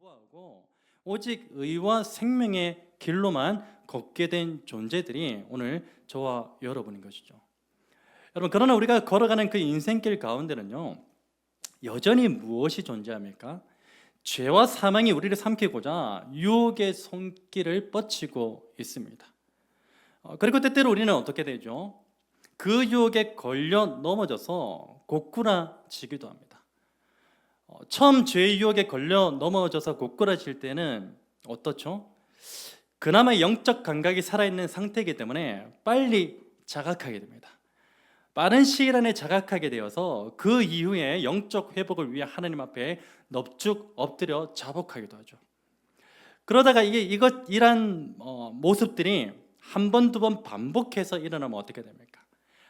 거부하고 오직 의와 생명의 길로만 걷게 된 존재들이 오늘 저와 여러분인 것이죠. 여러분, 그러나 우리가 걸어가는 그 인생길 가운데는요, 여전히 무엇이 존재합니까? 죄와 사망이 우리를 삼키고자 유혹의 손길을 뻗치고 있습니다. 그리고 때때로 우리는 어떻게 되죠? 그 유혹에 걸려 넘어져서 고꾸라지기도 합니다. 처음 죄의 유혹에 걸려 넘어져서 고꾸라질 때는 어떻죠? 그나마 영적 감각이 살아있는 상태이기 때문에 빨리 자각하게 됩니다. 빠른 시일 안에 자각하게 되어서 그 이후에 영적 회복을 위해 하나님 앞에 넙죽 엎드려 자복하기도 하죠. 그러다가 이러한 모습들이 한 번, 두 번 반복해서 일어나면 어떻게 됩니까?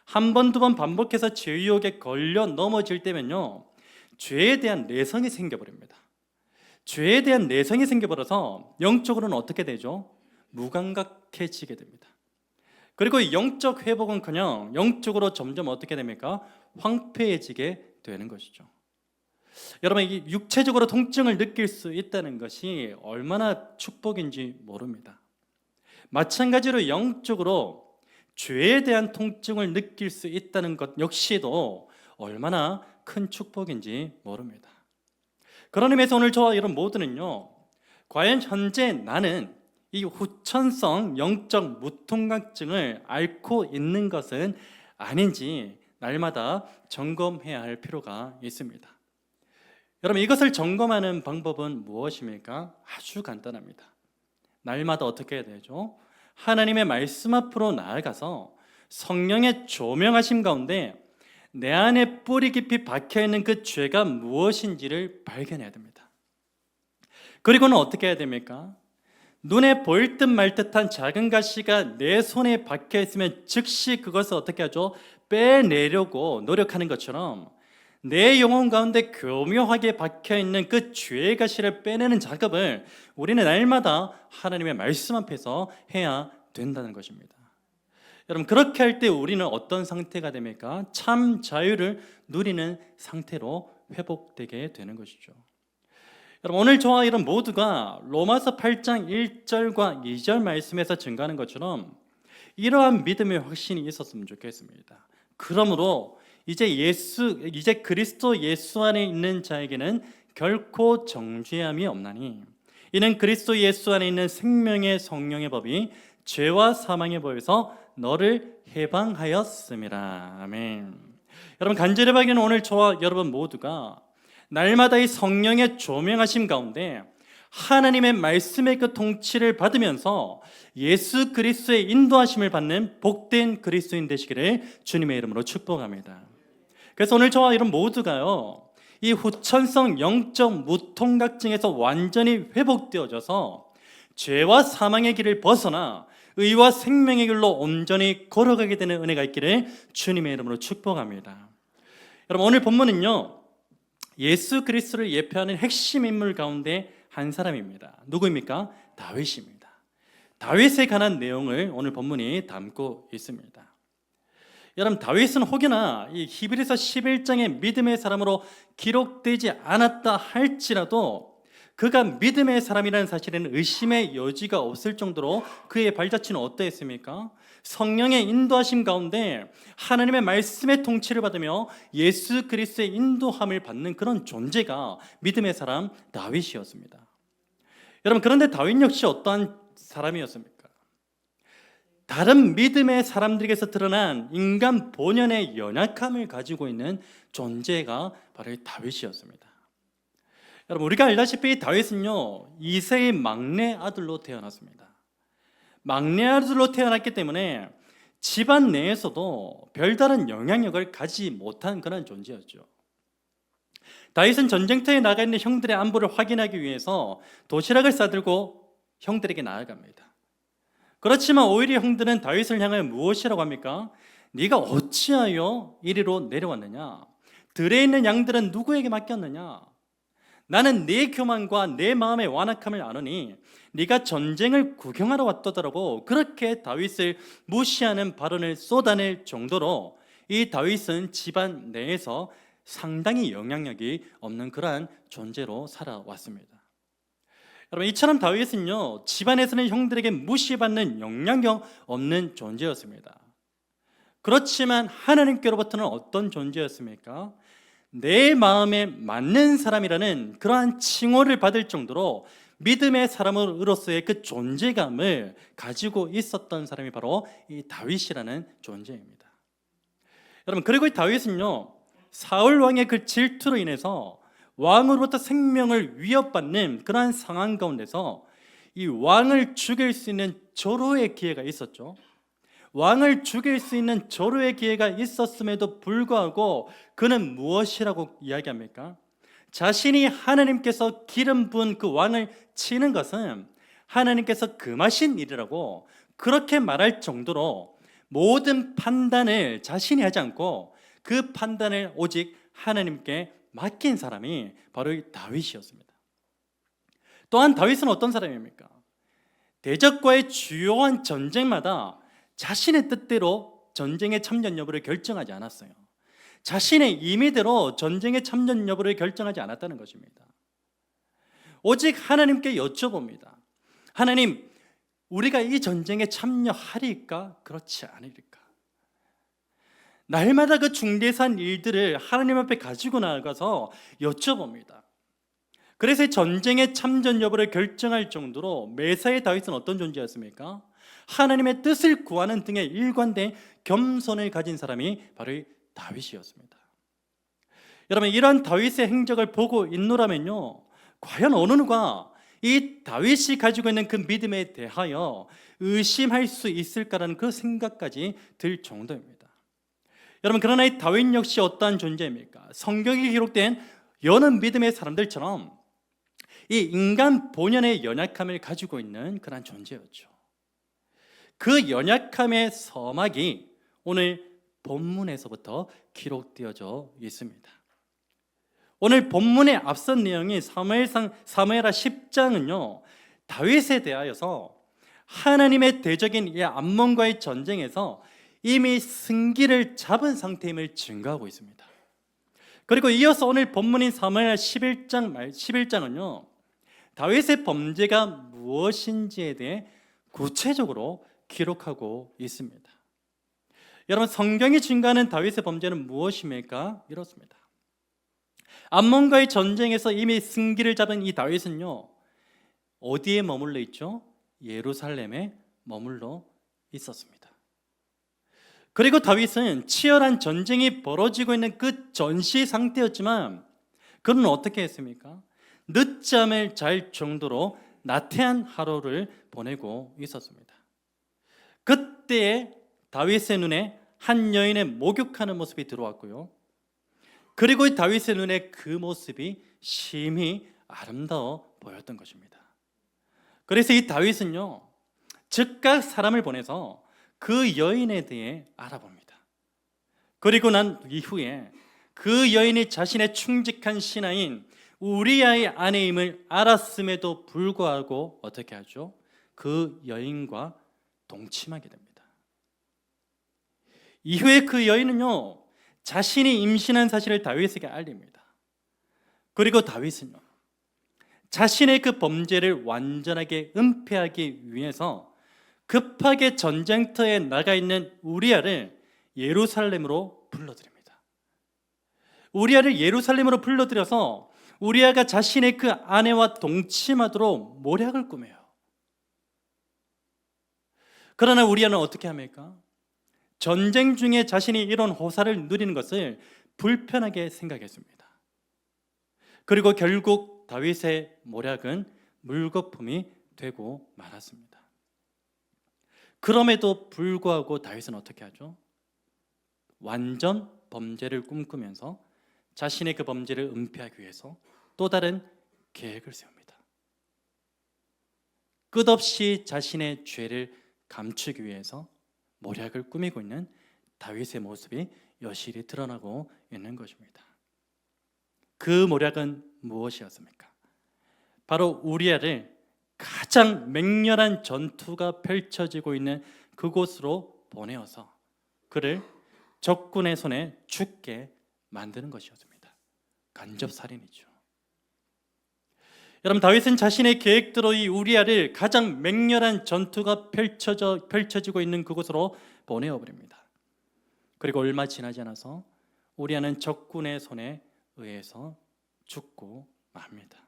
한 번, 두 번 반복해서 죄 유혹에 걸려 넘어질 때면요, 죄에 대한 내성이 생겨버립니다. 죄에 대한 내성이 생겨버려서 영적으로는 어떻게 되죠? 무감각해지게 됩니다. 그리고 영적 회복은커녕 영적으로 점점 어떻게 됩니까? 황폐해지게 되는 것이죠. 여러분, 이 육체적으로 통증을 느낄 수 있다는 것이 얼마나 축복인지 모릅니다. 마찬가지로 영적으로 죄에 대한 통증을 느낄 수 있다는 것 역시도 얼마나 큰 축복인지 모릅니다. 그런 의미에서 오늘 저와 여러분 모두는요, 과연 현재 나는 이 후천성 영적 무통각증을 앓고 있는 것은 아닌지 날마다 점검해야 할 필요가 있습니다. 여러분, 이것을 점검하는 방법은 무엇입니까? 아주 간단합니다. 날마다 어떻게 해야 되죠? 하나님의 말씀 앞으로 나아가서 성령의 조명하심 가운데 내 안에 뿌리 깊이 박혀있는 그 죄가 무엇인지를 발견해야 됩니다. 그리고는 어떻게 해야 됩니까? 눈에 보일 듯 말 듯한 작은 가시가 내 손에 박혀있으면 즉시 그것을 어떻게 하죠? 빼내려고 노력하는 것처럼 내 영혼 가운데 교묘하게 박혀있는 그 죄의 가시를 빼내는 작업을 우리는 날마다 하나님의 말씀 앞에서 해야 된다는 것입니다. 여러분, 그렇게 할 때 우리는 어떤 상태가 됩니까? 참 자유를 누리는 상태로 회복되게 되는 것이죠. 여러분, 오늘 저와 여러분 모두가 로마서 8장 1절과 2절 말씀에서 증가하는 것처럼 이러한 믿음의 확신이 있었으면 좋겠습니다. 그러므로 이제 그리스도 예수 안에 있는 자에게는 결코 정죄함이 없나니 이는 그리스도 예수 안에 있는 생명의 성령의 법이 죄와 사망의 법에서 너를 해방하였음이라. 아멘. 여러분, 간절히 바기는 오늘 저와 여러분 모두가 날마다 이 성령의 조명하심 가운데 하나님의 말씀의 그 통치를 받으면서 예수 그리스도의 인도하심을 받는 복된 그리스도인 되시기를 주님의 이름으로 축복합니다. 그래서 오늘 저와 여러분 모두가요, 이 후천성 영적 무통각증에서 완전히 회복되어져서 죄와 사망의 길을 벗어나 의와 생명의 길로 온전히 걸어가게 되는 은혜가 있기를 주님의 이름으로 축복합니다. 여러분, 오늘 본문은요, 예수 그리스도를 예표하는 핵심 인물 가운데 한 사람입니다. 누구입니까? 다윗입니다. 다윗에 관한 내용을 오늘 본문이 담고 있습니다. 여러분, 다윗은 혹여나 이 히브리서 11장의 믿음의 사람으로 기록되지 않았다 할지라도 그가 믿음의 사람이라는 사실에는 의심의 여지가 없을 정도로 그의 발자취는 어떠했습니까? 성령의 인도하심 가운데 하나님의 말씀의 통치를 받으며 예수 그리스도의 인도함을 받는 그런 존재가 믿음의 사람 다윗이었습니다. 여러분, 그런데 다윗 역시 어떠한 사람이었습니까? 다른 믿음의 사람들에게서 드러난 인간 본연의 연약함을 가지고 있는 존재가 바로 이 다윗이었습니다. 여러분, 우리가 알다시피 다윗은요, 이새의 막내 아들로 태어났습니다. 막내 아들로 태어났기 때문에 집안 내에서도 별다른 영향력을 가지지 못한 그런 존재였죠. 다윗은 전쟁터에 나가 있는 형들의 안부를 확인하기 위해서 도시락을 싸들고 형들에게 나아갑니다. 그렇지만 오히려 형들은 다윗을 향하여 무엇이라고 합니까? 네가 어찌하여 이리로 내려왔느냐? 들에 있는 양들은 누구에게 맡겼느냐? 나는 네 교만과 내 마음의 완악함을 아노니 네가 전쟁을 구경하러 왔더라고. 그렇게 다윗을 무시하는 발언을 쏟아낼 정도로 이 다윗은 집안 내에서 상당히 영향력이 없는 그러한 존재로 살아왔습니다. 여러분, 이처럼 다윗은요, 집안에서는 형들에게 무시받는 영향력 없는 존재였습니다. 그렇지만 하나님께로부터는 어떤 존재였습니까? 내 마음에 맞는 사람이라는 그러한 칭호를 받을 정도로 믿음의 사람으로서의 그 존재감을 가지고 있었던 사람이 바로 이 다윗이라는 존재입니다. 여러분, 그리고 이 다윗은요, 사울 왕의 그 질투로 인해서 왕으로부터 생명을 위협받는 그러한 상황 가운데서 이 왕을 죽일 수 있는 절호의 기회가 있었죠. 왕을 죽일 수 있는 절호의 기회가 있었음에도 불구하고 그는 무엇이라고 이야기합니까? 자신이 하나님께서 기름 부은 그 왕을 치는 것은 하나님께서 금하신 일이라고 그렇게 말할 정도로 모든 판단을 자신이 하지 않고 그 판단을 오직 하나님께 맡긴 사람이 바로 이 다윗이었습니다. 또한 다윗은 어떤 사람입니까? 대적과의 주요한 전쟁마다 자신의 뜻대로 전쟁의 참전 여부를 결정하지 않았어요. 자신의 임의대로 전쟁의 참전 여부를 결정하지 않았다는 것입니다. 오직 하나님께 여쭤봅니다. 하나님, 우리가 이 전쟁에 참여하리까? 그렇지 않으리까? 날마다 그 중대한 일들을 하나님 앞에 가지고 나가서 여쭤봅니다. 그래서 전쟁의 참전 여부를 결정할 정도로 매사에 다윗은 어떤 존재였습니까? 하나님의 뜻을 구하는 등의 일관된 겸손을 가진 사람이 바로 이 다윗이었습니다. 여러분, 이러한 다윗의 행적을 보고 있노라면요, 과연 어느 누가 이 다윗이 가지고 있는 그 믿음에 대하여 의심할 수 있을까라는 그 생각까지 들 정도입니다. 여러분, 그러나 이 다윗 역시 어떠한 존재입니까? 성경에 기록된 여느 믿음의 사람들처럼 이 인간 본연의 연약함을 가지고 있는 그런 존재였죠. 그 연약함의 서막이 오늘 본문에서부터 기록되어져 있습니다. 오늘 본문의 앞선 내용이 사무엘하 10장은요, 다윗에 대하여서 하나님의 대적인 이 암몬과의 전쟁에서 이미 승기를 잡은 상태임을 증거하고 있습니다. 그리고 이어서 오늘 본문인 사무엘 11장은요, 다윗의 범죄가 무엇인지에 대해 구체적으로 기록하고 있습니다. 여러분, 성경이 증거하는 다윗의 범죄는 무엇입니까? 이렇습니다. 암몬과의 전쟁에서 이미 승기를 잡은 이 다윗은요, 어디에 머물러 있죠? 예루살렘에 머물러 있었습니다. 그리고 다윗은 치열한 전쟁이 벌어지고 있는 그 전시 상태였지만 그는 어떻게 했습니까? 늦잠을 잘 정도로 나태한 하루를 보내고 있었습니다. 그때에 다윗의 눈에 한 여인의 목욕하는 모습이 들어왔고요, 그리고 다윗의 눈에 그 모습이 심히 아름다워 보였던 것입니다. 그래서 이 다윗은요, 즉각 사람을 보내서 그 여인에 대해 알아봅니다. 그리고 난 이후에 그 여인이 자신의 충직한 신하인 우리아의 아내임을 알았음에도 불구하고 어떻게 하죠? 그 여인과 동침하게 됩니다. 이후에 그 여인은요, 자신이 임신한 사실을 다윗에게 알립니다. 그리고 다윗은요, 자신의 그 범죄를 완전하게 은폐하기 위해서 급하게 전쟁터에 나가 있는 우리아를 예루살렘으로 불러들입니다. 우리아를 예루살렘으로 불러들여서 우리아가 자신의 그 아내와 동침하도록 모략을 꾸며요. 그러나 우리아는 어떻게 합니까? 전쟁 중에 자신이 이런 호사를 누리는 것을 불편하게 생각했습니다. 그리고 결국 다윗의 모략은 물거품이 되고 말았습니다. 그럼에도 불구하고 다윗은 어떻게 하죠? 완전 범죄를 꿈꾸면서 자신의 그 범죄를 은폐하기 위해서 또 다른 계획을 세웁니다. 끝없이 자신의 죄를 감추기 위해서 모략을 꾸미고 있는 다윗의 모습이 여실히 드러나고 있는 것입니다. 그 모략은 무엇이었습니까? 바로 우리아를 가장 맹렬한 전투가 펼쳐지고 있는 그곳으로 보내어서 그를 적군의 손에 죽게 만드는 것이었습니다. 간접살인이죠. 여러분, 다윗은 자신의 계획대로 이 우리아를 가장 맹렬한 전투가 펼쳐지고 있는 그곳으로 보내어버립니다. 그리고 얼마 지나지 않아서 우리아는 적군의 손에 의해서 죽고 맙니다.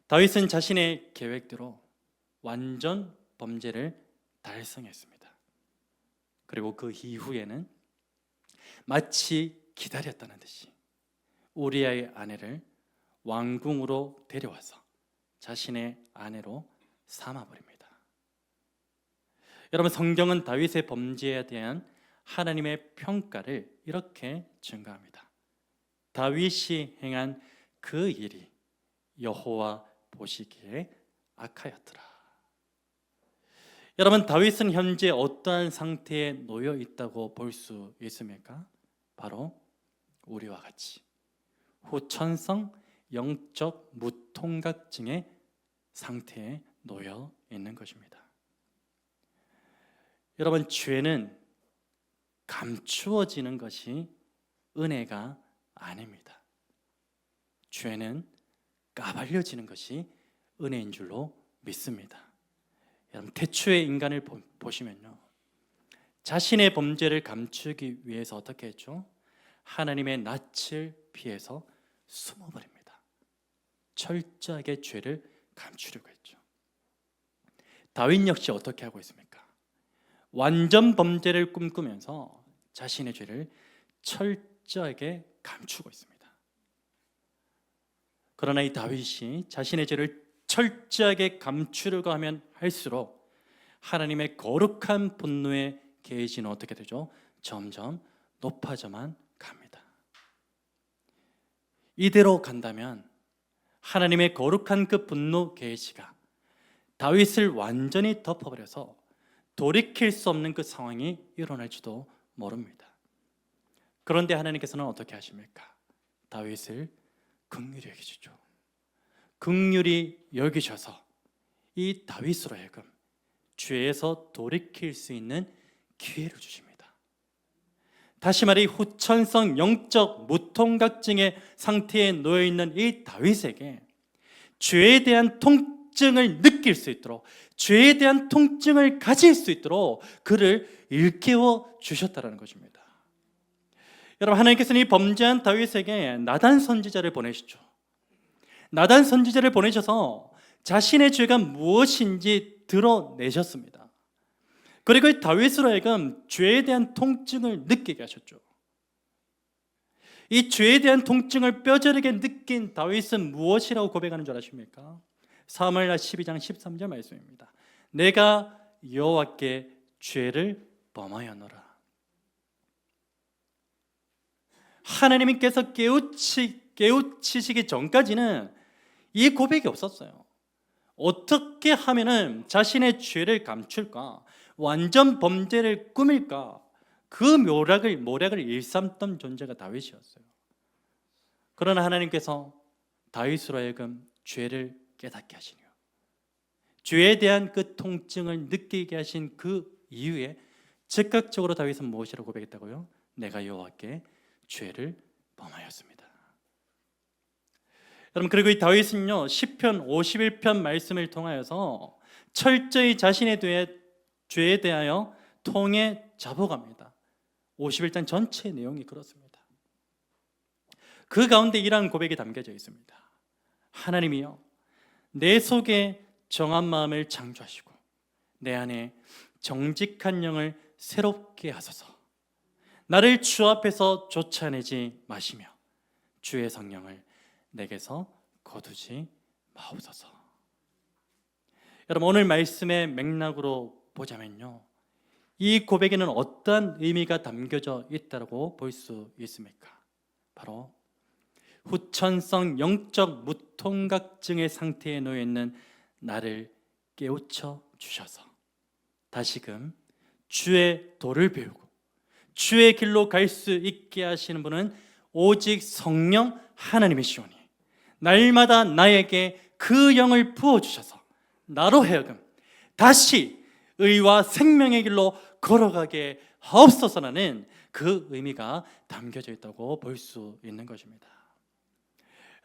다윗은 자신의 계획대로 완전 범죄를 달성했습니다. 그리고 그 이후에는 마치 기다렸다는 듯이 우리아의 아내를 왕궁으로 데려와서 자신의 아내로 삼아버립니다. 여러분, 성경은 다윗의 범죄에 대한 하나님의 평가를 이렇게 증가합니다. 다윗이 행한 그 일이 여호와 보시기에 악하였더라. 여러분, 다윗은 현재 어떠한 상태에 놓여 있다고 볼 수 있습니까? 바로 우리와 같이 후천성 영적 무통각증의 상태에 놓여 있는 것입니다. 여러분, 죄는 감추어지는 것이 은혜가 아닙니다. 죄는 까발려지는 것이 은혜인 줄로 믿습니다. 여러분, 태초의 인간을 보시면요, 자신의 범죄를 감추기 위해서 어떻게 했죠? 하나님의 낯을 피해서 숨어버립니다. 철저하게 죄를 감추려고 했죠. 다윗 역시 어떻게 하고 있습니까? 완전 범죄를 꿈꾸면서 자신의 죄를 철저하게 감추고 있습니다. 그러나 이 다윗이 자신의 죄를 철저하게 감추려고 하면 할수록 하나님의 거룩한 분노의 게이지는 어떻게 되죠? 점점 높아져만 갑니다. 이대로 간다면 하나님의 거룩한 그 분노 게이지가 다윗을 완전히 덮어버려서 돌이킬 수 없는 그 상황이 일어날지도 모릅니다. 그런데 하나님께서는 어떻게 하십니까? 다윗을 긍휼히 여기시죠. 긍휼히 여기셔서 이 다윗으로 하여금 죄에서 돌이킬 수 있는 기회를 주십니다. 다시 말해 후천성 영적 무통각증의 상태에 놓여 있는 이 다윗에게 죄에 대한 통증을 느낄 수 있도록, 죄에 대한 통증을 가질 수 있도록 그를 일깨워 주셨다는 것입니다. 여러분, 하나님께서는 이 범죄한 다윗에게 나단 선지자를 보내시죠. 나단 선지자를 보내셔서 자신의 죄가 무엇인지 드러내셨습니다. 그리고 다윗으로 하여금 죄에 대한 통증을 느끼게 하셨죠. 이 죄에 대한 통증을 뼈저리게 느낀 다윗은 무엇이라고 고백하는 줄 아십니까? 사무엘하 12장 13절 말씀입니다. 내가 여호와께 죄를 범하였노라. 하나님께서 깨우치시기 전까지는 이 고백이 없었어요. 어떻게 하면은 자신의 죄를 감출까? 완전 범죄를 꾸밀까? 그 모략을 일삼던 존재가 다윗이었어요. 그러나 하나님께서 다윗으로 하여금 죄를 깨닫게 하시니, 죄에 대한 그 통증을 느끼게 하신 그 이후에 즉각적으로 다윗은 무엇이라고 고백했다고요? 내가 여호와께 죄를 범하였습니다. 여러분, 그리고 이 다윗은요, 시편 51편 말씀을 통하여서 철저히 자신의 죄에 대하여 통해 잡아갑니다. 51장 전체 내용이 그렇습니다. 그 가운데 이러한 고백이 담겨져 있습니다. 하나님이여, 내 속에 정한 마음을 창조하시고 내 안에 정직한 영을 새롭게 하소서. 나를 주 앞에서 쫓아내지 마시며 주의 성령을 내게서 거두지 마옵소서. 여러분, 오늘 말씀의 맥락으로 보자면요, 이 고백에는 어떠한 의미가 담겨져 있다고 볼 수 있습니까? 바로 후천성 영적 무통각증의 상태에 놓여 있는 나를 깨우쳐 주셔서 다시금 주의 도를 배우고 주의 길로 갈 수 있게 하시는 분은 오직 성령 하나님이시오니 날마다 나에게 그 영을 부어주셔서 나로 하여금 다시 의와 생명의 길로 걸어가게 하옵소서라는 그 의미가 담겨져 있다고 볼 수 있는 것입니다.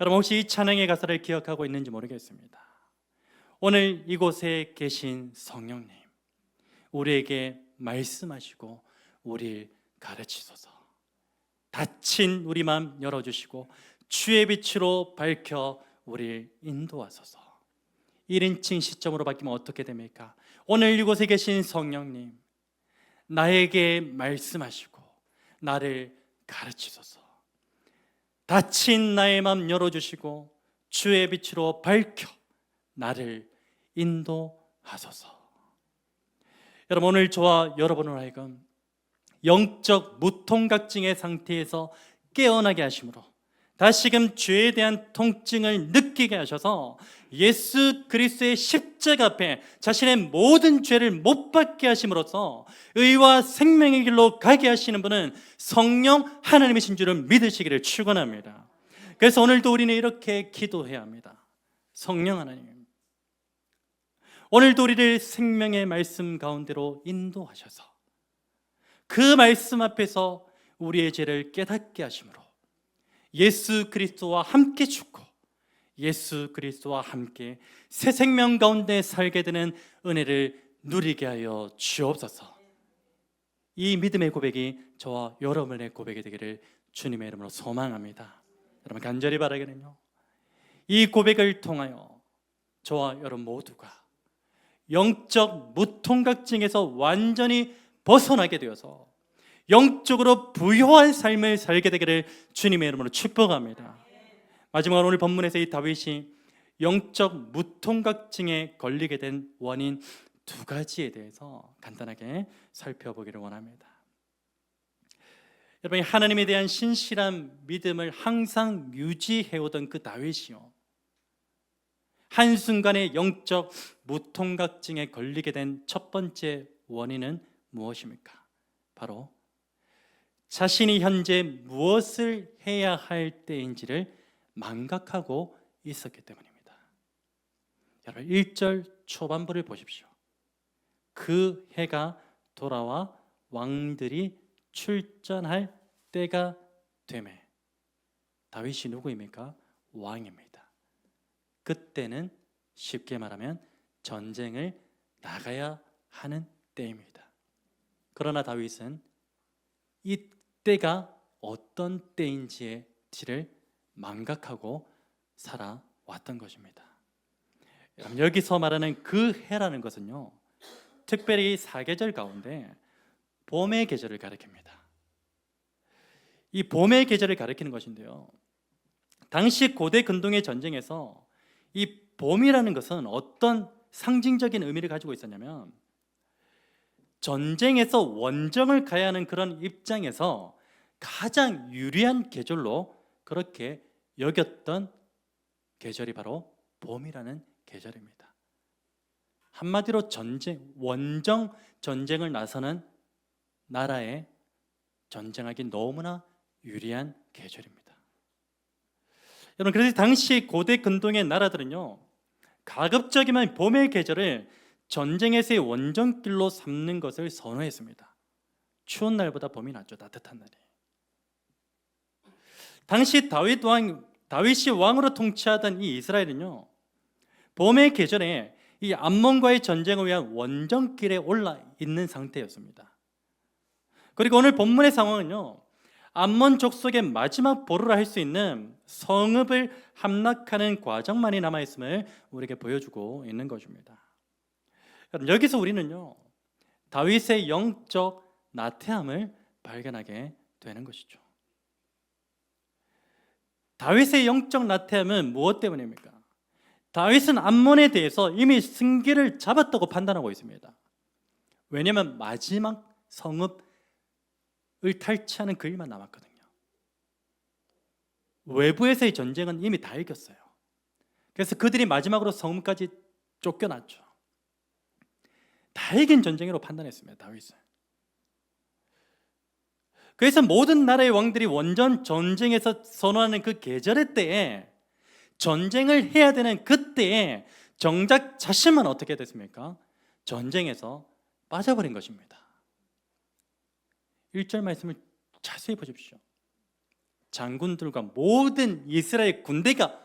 여러분 혹시 이 찬양의 가사를 기억하고 있는지 모르겠습니다. 오늘 이곳에 계신 성령님, 우리에게 말씀하시고 우리를 가르치소서. 닫힌 우리 마음 열어주시고 주의 빛으로 밝혀 우리를 인도하소서. 1인칭 시점으로 바뀌면 어떻게 됩니까? 오늘 이곳에 계신 성령님, 나에게 말씀하시고 나를 가르치소서. 닫힌 나의 마음 열어주시고 주의 빛으로 밝혀 나를 인도하소서. 여러분 오늘 저와 여러분을 하여금 영적 무통각증의 상태에서 깨어나게 하심으로 다시금 죄에 대한 통증을 느끼게 하셔서 예수 그리스도의 십자가 앞에 자신의 모든 죄를 못 받게 하심으로써 의와 생명의 길로 가게 하시는 분은 성령 하나님이신 줄을 믿으시기를 축원합니다. 그래서 오늘도 우리는 이렇게 기도해야 합니다. 성령 하나님, 오늘도 우리를 생명의 말씀 가운데로 인도하셔서 그 말씀 앞에서 우리의 죄를 깨닫게 하심으로 예수 그리스도와 함께 죽고 예수 그리스도와 함께 새 생명 가운데 살게 되는 은혜를 누리게 하여 주옵소서. 이 믿음의 고백이 저와 여러분의 고백이 되기를 주님의 이름으로 소망합니다. 여러분 간절히 바라기는요, 이 고백을 통하여 저와 여러분 모두가 영적 무통각증에서 완전히 벗어나게 되어서 영적으로 부유한 삶을 살게 되기를 주님의 이름으로 축복합니다. 마지막으로 오늘 본문에서 이 다윗이 영적 무통각증에 걸리게 된 원인 두 가지에 대해서 간단하게 살펴보기를 원합니다. 여러분, 하나님에 대한 신실한 믿음을 항상 유지해오던 그 다윗이요, 한순간에 영적 무통각증에 걸리게 된 첫 번째 원인은 무엇입니까? 바로 자신이 현재 무엇을 해야 할 때인지를 망각하고 있었기 때문입니다. 여러분 1절 초반부를 보십시오. 그 해가 돌아와 왕들이 출전할 때가 되매. 다윗이 누구입니까? 왕입니다. 그때는 쉽게 말하면 전쟁을 나가야 하는 때입니다. 그러나 다윗은 이 때가 어떤 때인지를 망각하고 살아왔던 것입니다. 여기서 말하는 그 해라는 것은요, 특별히 사계절 가운데 봄의 계절을 가리킵니다. 이 봄의 계절을 가리키는 것인데요, 당시 고대 근동의 전쟁에서 이 봄이라는 것은 어떤 상징적인 의미를 가지고 있었냐면, 전쟁에서 원정을 가야 하는 그런 입장에서 가장 유리한 계절로 그렇게 여겼던 계절이 바로 봄이라는 계절입니다. 한마디로 원정 전쟁을 나서는 나라에 전쟁하기 너무나 유리한 계절입니다. 여러분, 그래서 당시 고대 근동의 나라들은요, 가급적이면 봄의 계절을 전쟁에서의 원정길로 삼는 것을 선호했습니다. 추운 날보다 봄이 낫죠, 따뜻한 날이. 당시 다윗이 왕으로 통치하던 이 이스라엘은요, 봄의 계절에 이 암몬과의 전쟁을 위한 원정길에 올라 있는 상태였습니다. 그리고 오늘 본문의 상황은요, 암몬 족속의 마지막 보루라 할 수 있는 성읍을 함락하는 과정만이 남아있음을 우리에게 보여주고 있는 것입니다. 여기서 우리는요, 다윗의 영적 나태함을 발견하게 되는 것이죠. 다윗의 영적 나태함은 무엇 때문입니까? 다윗은 암몬에 대해서 이미 승기를 잡았다고 판단하고 있습니다. 왜냐하면 마지막 성읍을 탈취하는 그 일만 남았거든요. 외부에서의 전쟁은 이미 다 이겼어요. 그래서 그들이 마지막으로 성읍까지 쫓겨났죠. 다 이긴 전쟁으로 판단했습니다, 다윗은. 그래서 모든 나라의 왕들이 원전 전쟁에서 선언하는 그 계절의 때에, 전쟁을 해야 되는 그때에 정작 자신만 어떻게 됐습니까? 전쟁에서 빠져버린 것입니다. 1절 말씀을 자세히 보십시오. 장군들과 모든 이스라엘 군대가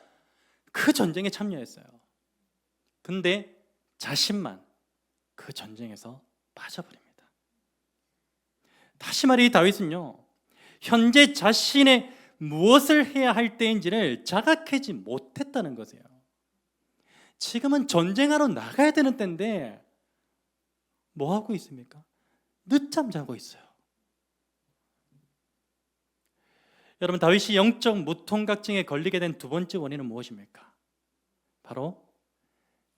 그 전쟁에 참여했어요. 근데 자신만 그 전쟁에서 빠져버립니다. 다시 말해 이 다윗은요, 현재 자신의 무엇을 해야 할 때인지를 자각하지 못했다는 것이에요. 지금은 전쟁하러 나가야 되는 때인데 뭐 하고 있습니까? 늦잠 자고 있어요. 여러분, 다윗이 영적 무통각증에 걸리게 된 두 번째 원인은 무엇입니까? 바로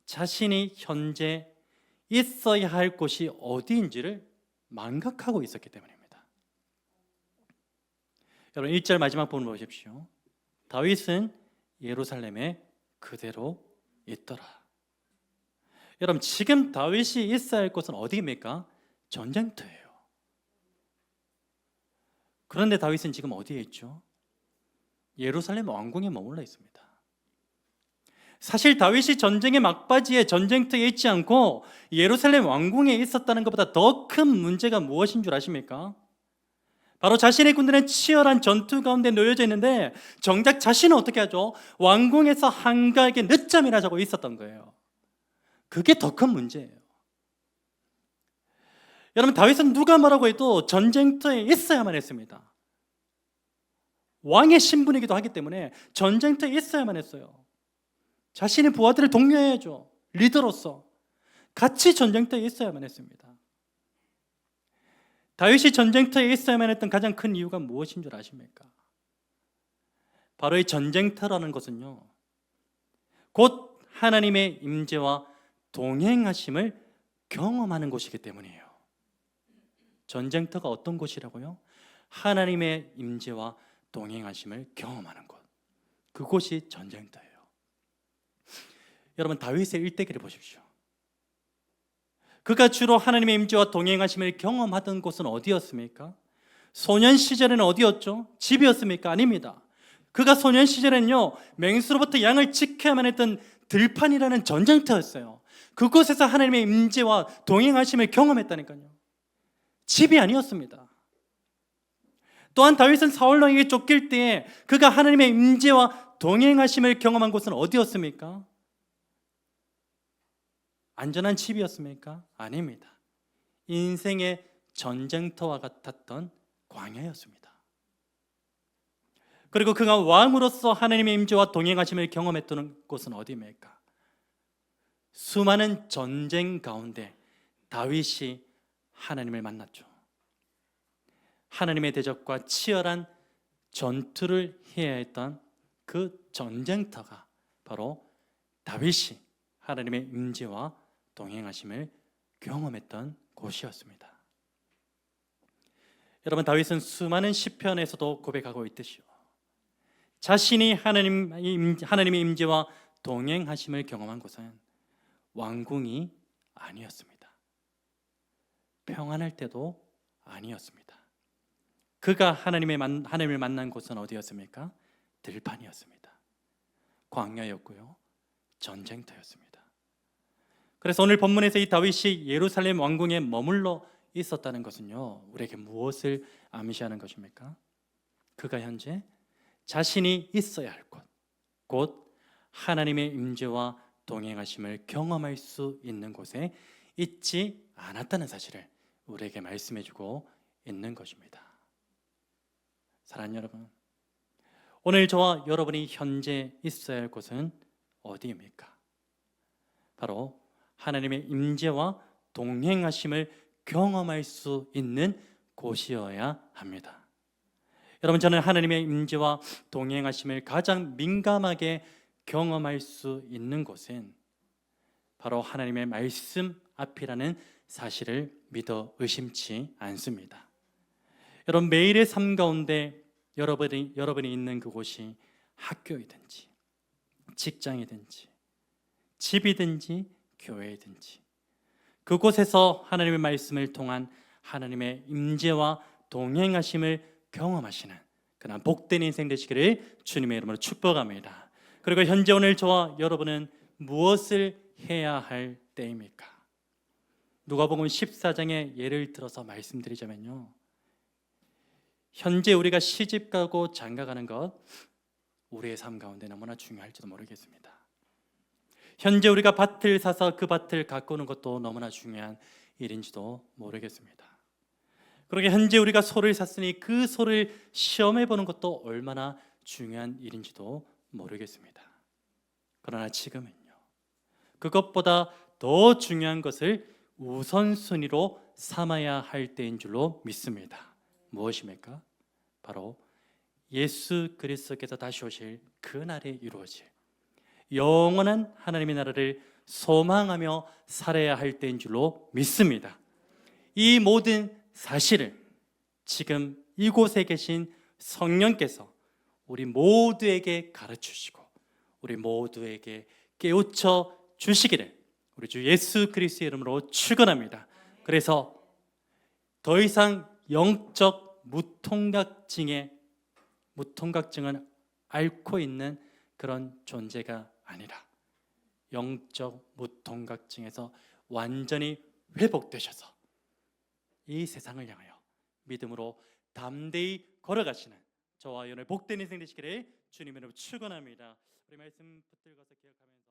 자신이 현재 있어야 할 곳이 어디인지를 망각하고 있었기 때문입니다. 여러분, 1절 마지막 부분 보십시오. 다윗은 예루살렘에 그대로 있더라. 여러분, 지금 다윗이 있어야 할 곳은 어디입니까? 전쟁터예요. 그런데 다윗은 지금 어디에 있죠? 예루살렘 왕궁에 머물러 있습니다. 사실 다윗이 전쟁의 막바지에 전쟁터에 있지 않고 예루살렘 왕궁에 있었다는 것보다 더 큰 문제가 무엇인 줄 아십니까? 바로 자신의 군대는 치열한 전투 가운데 놓여져 있는데 정작 자신은 어떻게 하죠? 왕궁에서 한가하게 늦잠이나 자고 있었던 거예요. 그게 더 큰 문제예요. 여러분, 다윗은 누가 뭐라고 해도 전쟁터에 있어야만 했습니다. 왕의 신분이기도 하기 때문에 전쟁터에 있어야만 했어요. 자신의 부하들을 독려해야죠. 리더로서 같이 전쟁터에 있어야만 했습니다. 다윗이 전쟁터에 있어야만 했던 가장 큰 이유가 무엇인 줄 아십니까? 바로 이 전쟁터라는 것은요, 곧 하나님의 임재와 동행하심을 경험하는 곳이기 때문이에요. 전쟁터가 어떤 곳이라고요? 하나님의 임재와 동행하심을 경험하는 곳, 그곳이 전쟁터예요. 여러분, 다윗의 일대기를 보십시오. 그가 주로 하나님의 임재와 동행하심을 경험하던 곳은 어디였습니까? 소년 시절에는 어디였죠? 집이었습니까? 아닙니다. 그가 소년 시절에는요, 맹수로부터 양을 지켜야만 했던 들판이라는 전쟁터였어요. 그곳에서 하나님의 임재와 동행하심을 경험했다니까요. 집이 아니었습니다. 또한 다윗은 사울 왕에게 쫓길 때에 그가 하나님의 임재와 동행하심을 경험한 곳은 어디였습니까? 안전한 집이었습니까? 아닙니다. 인생의 전쟁터와 같았던 광야였습니다. 그리고 그가 왕으로서 하나님의 임재와 동행하심을 경험했던 곳은 어디입니까? 수많은 전쟁 가운데 다윗이 하나님을 만났죠. 하나님의 대적과 치열한 전투를 해야 했던 그 전쟁터가 바로 다윗이 하나님의 임재와 동행하심을 경험했던 곳이었습니다. 여러분, 다윗은 수많은 시편에서도 고백하고 있듯이요, 자신이 하나님의 임재와 동행하심을 경험한 곳은 왕궁이 아니었습니다. 평안할 때도 아니었습니다. 그가 하나님을 만난 곳은 어디였습니까? 들판이었습니다. 광야였고요, 전쟁터였습니다. 그래서 오늘 본문에서 이 다윗이 예루살렘 왕궁에 머물러 있었다는 것은요, 우리에게 무엇을 암시하는 것입니까? 그가 현재 자신이 있어야 할 곳, 곧 하나님의 임재와 동행하심을 경험할 수 있는 곳에 있지 않았다는 사실을 우리에게 말씀해주고 있는 것입니다. 사랑하는 여러분, 오늘 저와 여러분이 현재 있어야 할 곳은 어디입니까? 바로 하나님의 임재와 동행하심을 경험할 수 있는 곳이어야 합니다. 여러분, 저는 하나님의 임재와 동행하심을 가장 민감하게 경험할 수 있는 곳은 바로 하나님의 말씀 앞이라는 사실을 믿어 의심치 않습니다. 여러분, 매일의 삶 가운데 여러분이 있는 그곳이 학교이든지 직장이든지 집이든지 교회이든지 그곳에서 하나님의 말씀을 통한 하나님의 임재와 동행하심을 경험하시는 그런 복된 인생 되시기를 주님의 이름으로 축복합니다. 그리고 현재 오늘 저와 여러분은 무엇을 해야 할 때입니까? 누가복음 14장의 예를 들어서 말씀드리자면요, 현재 우리가 시집가고 장가가는 것 우리의 삶 가운데 너무나 중요할지도 모르겠습니다. 현재 우리가 밭을 사서 그 밭을 가꾸는 것도 너무나 중요한 일인지도 모르겠습니다. 그러게 현재 우리가 소를 샀으니 그 소를 시험해 보는 것도 얼마나 중요한 일인지도 모르겠습니다. 그러나 지금은요, 그것보다 더 중요한 것을 우선순위로 삼아야 할 때인 줄로 믿습니다. 무엇입니까? 바로 예수 그리스도께서 다시 오실 그 날에 이루어질 영원한 하나님의 나라를 소망하며 살아야 할 때인 줄로 믿습니다. 이 모든 사실을 지금 이곳에 계신 성령께서 우리 모두에게 가르치시고 우리 모두에게 깨우쳐 주시기를 우리 주 예수 그리스도의 이름으로 축원합니다. 그래서 더 이상 영적 무통각증은 앓고 있는 그런 존재가 아니라 영적 무통각증에서 완전히 회복되셔서 이 세상을 향하여 믿음으로 담대히 걸어가시는 저와 여러분의 복된 인생 되시기를 주님의 이름으로 축원합니다. 우리 말씀 붙들고서 기억하면서